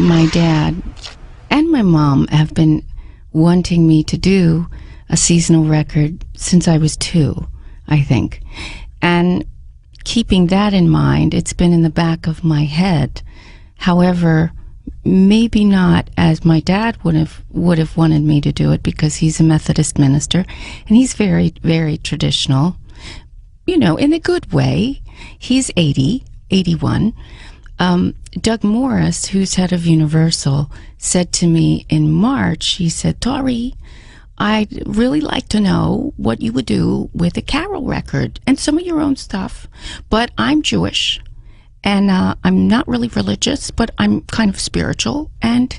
my dad and my mom have been wanting me to do a seasonal record since I was 2, I think. And keeping that in mind, it's been in the back of my head. However, maybe not as my dad would have wanted me to do it, because he's a Methodist minister and he's very, very traditional, you know, in a good way. He's 81. Doug Morris, who's head of Universal, said to me in March, he said, "Tori, I'd really like to know what you would do with a carol record and some of your own stuff, but I'm Jewish. And I'm not really religious, but I'm kind of spiritual, and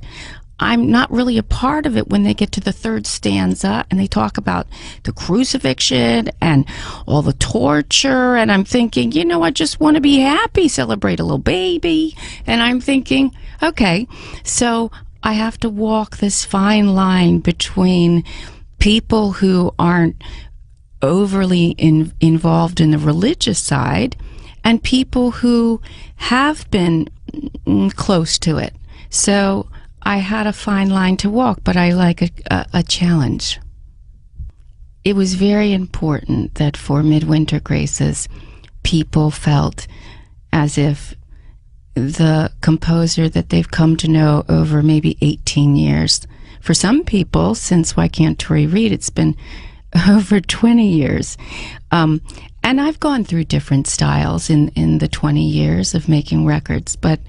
I'm not really a part of it when they get to the 3rd stanza and they talk about the crucifixion and all the torture, and I'm thinking, you know, I just want to be happy, celebrate a little baby." And I'm thinking, okay, so I have to walk this fine line between people who aren't overly involved in the religious side and people who have been close to it. So I had a fine line to walk, but I like a challenge. It was very important that for Midwinter Graces, people felt as if the composer that they've come to know over maybe 18 years, for some people, since Why Can't Tori Read, it's been over 20 years. And I've gone through different styles in the 20 years of making records, but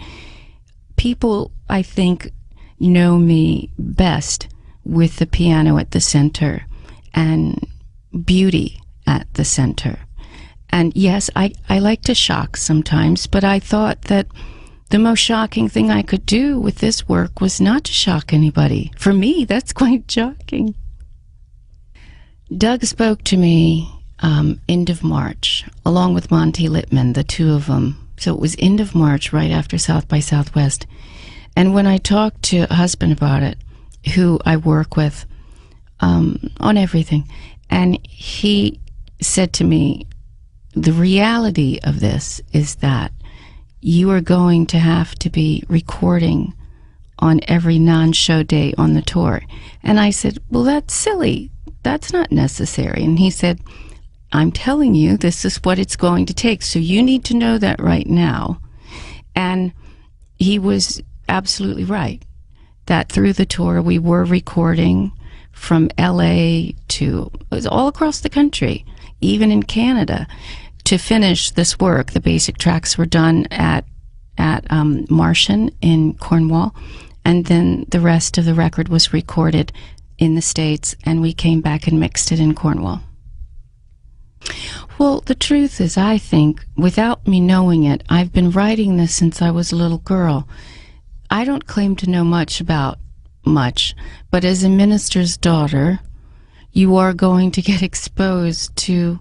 people, I think, know me best with the piano at the center and beauty at the center. And yes, I like to shock sometimes, but I thought that the most shocking thing I could do with this work was not to shock anybody. For me, that's quite shocking. Doug spoke to me end of March, along with Monty Littman, the two of them. So it was end of March, right after South by Southwest. And when I talked to a husband about it, who I work with on everything, and he said to me, the reality of this is that you are going to have to be recording on every non-show day on the tour. And I said, well, that's silly. That's not necessary. And he said, I'm telling you, this is what it's going to take. So you need to know that right now. And he was absolutely right, that through the tour we were recording from LA to, it was all across the country, even in Canada, to finish this work. The basic tracks were done at Martian in Cornwall, and then the rest of the record was recorded in the States, and we came back and mixed it in Cornwall. Well, the truth is, I think, without me knowing it, I've been writing this since I was a little girl. I don't claim to know much about much, but as a minister's daughter, you are going to get exposed to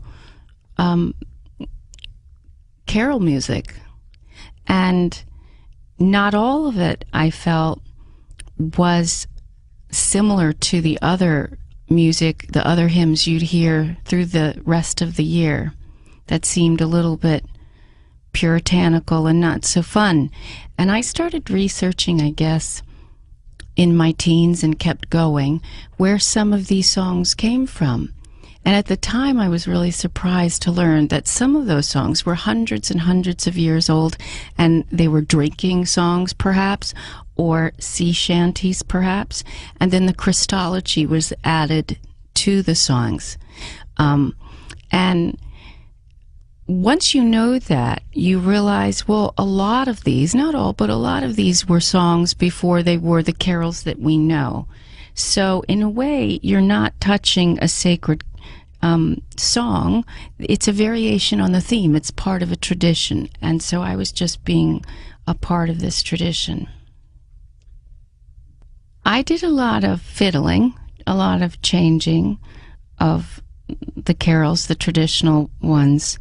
carol music. And not all of it, I felt, was similar to the other music, the other hymns you'd hear through the rest of the year that seemed a little bit puritanical and not so fun. And I started researching, I guess, in my teens and kept going, where some of these songs came from. And at the time, I was really surprised to learn that some of those songs were hundreds and hundreds of years old, and they were drinking songs, perhaps, or sea shanties, perhaps, and then the Christology was added to the songs. And once you know that, you realize, well, a lot of these, not all, but a lot of these were songs before they were the carols that we know. So in a way, you're not touching a sacred song. It's a variation on the theme. It's part of a tradition. And so I was just being a part of this tradition. I did a lot of fiddling, a lot of changing of the carols, the traditional ones,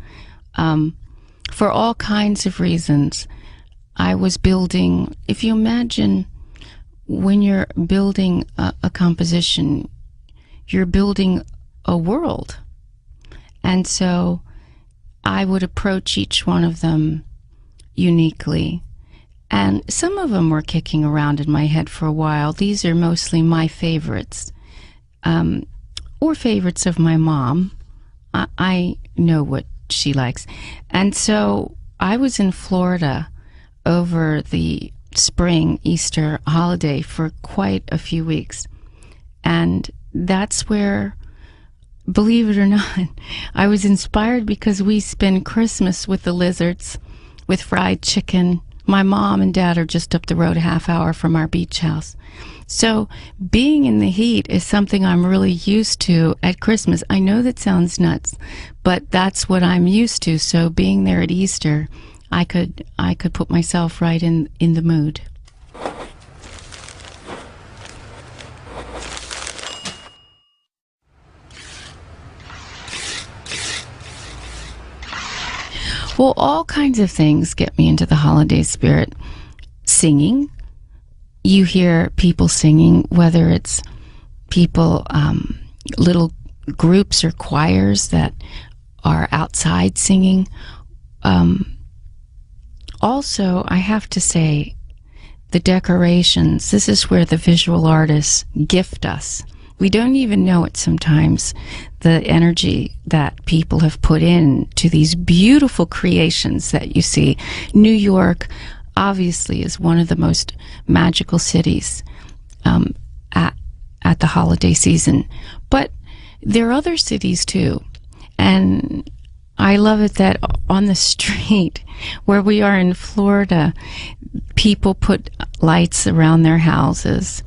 for all kinds of reasons. I was building, if you imagine when you're building a composition, you're building a world. And so I would approach each one of them uniquely And some of them were kicking around in my head for a while. These are mostly my favorites, or favorites of my mom. I know what she likes. And so I was in Florida over the spring Easter holiday for quite a few weeks. And that's where, believe it or not, I was inspired because we spend Christmas with the lizards, with fried chicken. My mom and dad are just up the road a half hour from our beach house. So being in the heat is something I'm really used to at Christmas. I know that sounds nuts, but that's what I'm used to. So being there at Easter, I could put myself right in the mood. Well, all kinds of things get me into the holiday spirit. Singing. You hear people singing, whether it's people, little groups or choirs that are outside singing. Also, I have to say, the decorations, this is where the visual artists gift us. We don't even know it sometimes, the energy that people have put in to these beautiful creations that you see. New York, obviously, is one of the most magical cities at the holiday season. But there are other cities, too. And I love it that on the street where we are in Florida, people put lights around their houses.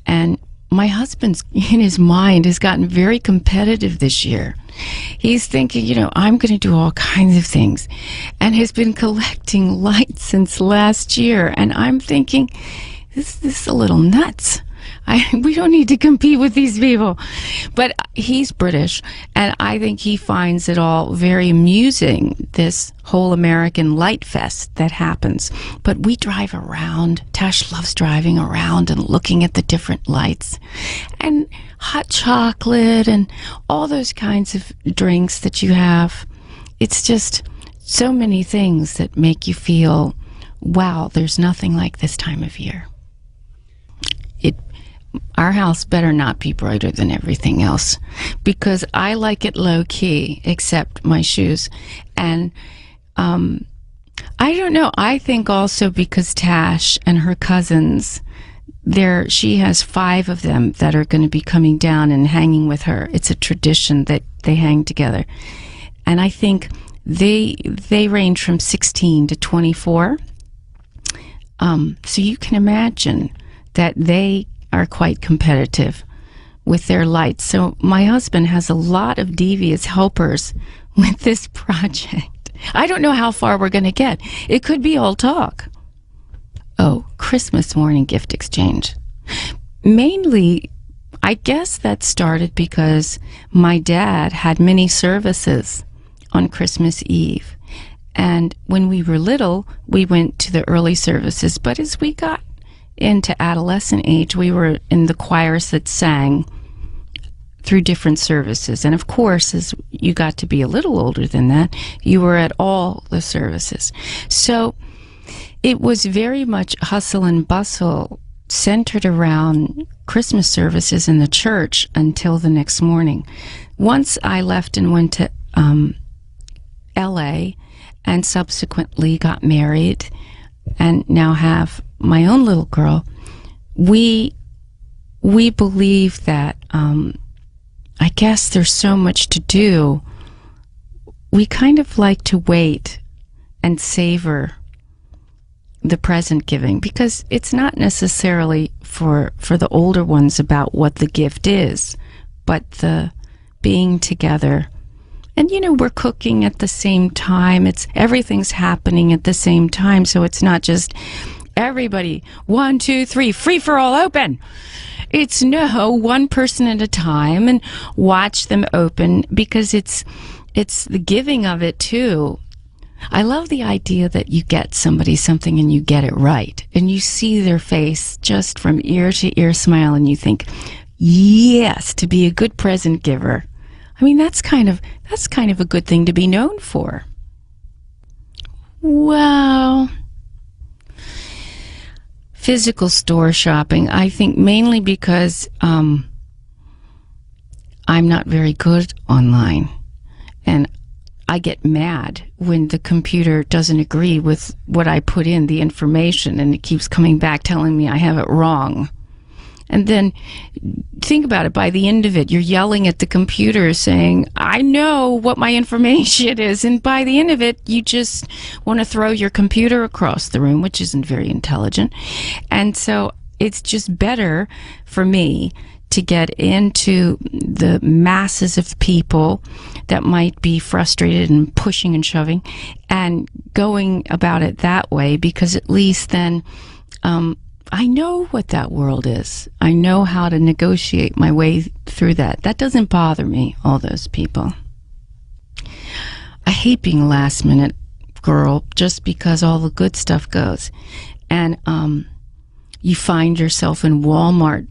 And my husband's, in his mind, has gotten very competitive this year. He's thinking, I'm going to do all kinds of things, and has been collecting lights since last year. And I'm thinking, this is a little nuts. We don't need to compete with these people. But he's British, and I think he finds it all very amusing, this whole American light fest that happens. But we drive around. Tash loves driving around and looking at the different lights. And hot chocolate and all those kinds of drinks that you have. It's just so many things that make you feel, wow, there's nothing like this time of year. Our house better not be brighter than everything else, because I like it low key, except my shoes. And I don't know, I think also because Tash and her cousins, she has 5 of them that are going to be coming down and hanging with her. It's a tradition that they hang together. And I think they range from 16 to 24. So you can imagine that they are quite competitive with their lights. So my husband has a lot of devious helpers with this project. I don't know how far we're going to get. It could be all talk. Oh, Christmas morning gift exchange. Mainly, I guess that started because my dad had many services on Christmas Eve. And when we were little, we went to the early services. But as we got into adolescent age, we were in the choirs that sang through different services. And of course, as you got to be a little older than that, you were at all the services. So it was very much hustle and bustle centered around Christmas services in the church until the next morning. Once I left and went to LA and subsequently got married and now have my own little girl, we believe that I guess there's so much to do. We kind of like to wait and savor the present giving, because it's not necessarily for the older ones about what the gift is, but the being together. And we're cooking at the same time. Everything's happening at the same time, so it's not just everybody, 1, 2, 3, free for all, open. It's no, one person at a time, and watch them open, because it's the giving of it too. I love the idea that you get somebody something and you get it right, and you see their face just from ear to ear smile, and you think, yes, to be a good present giver. I mean, that's kind of a good thing to be known for. Well, physical store shopping, I think mainly because I'm not very good online. And I get mad when the computer doesn't agree with what I put in, the information, and it keeps coming back telling me I have it wrong. And then think about it, by the end of it, you're yelling at the computer saying, I know what my information is. And by the end of it, you just want to throw your computer across the room, which isn't very intelligent. And so it's just better for me to get into the masses of people that might be frustrated and pushing and shoving and going about it that way, because at least then I know what that world is. I know how to negotiate my way through that. That doesn't bother me, all those people. I hate being a last minute girl just because all the good stuff goes. And you find yourself in Walmart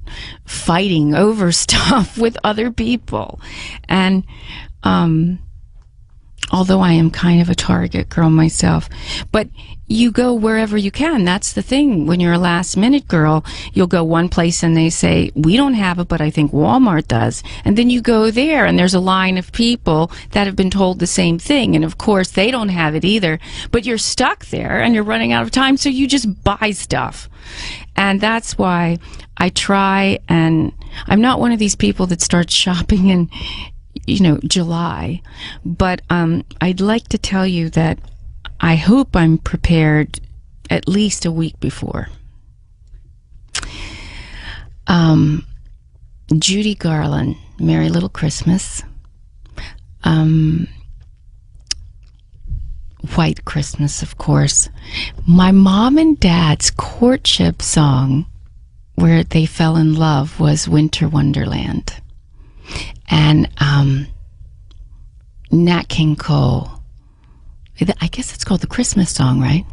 fighting over stuff with other people. And although I am kind of a Target girl myself, but you go wherever you can. That's the thing. When you're a last minute girl, you'll go one place and they say, we don't have it, but I think Walmart does. And then you go there and there's a line of people that have been told the same thing. And of course they don't have it either, but you're stuck there and you're running out of time. So you just buy stuff. And that's why I try, and I'm not one of these people that starts shopping in, July, but I'd like to tell you that I hope I'm prepared at least a week before. Judy Garland, Merry Little Christmas. White Christmas, of course. My mom and dad's courtship song, where they fell in love, was Winter Wonderland. And Nat King Cole, I guess it's called the Christmas song, right?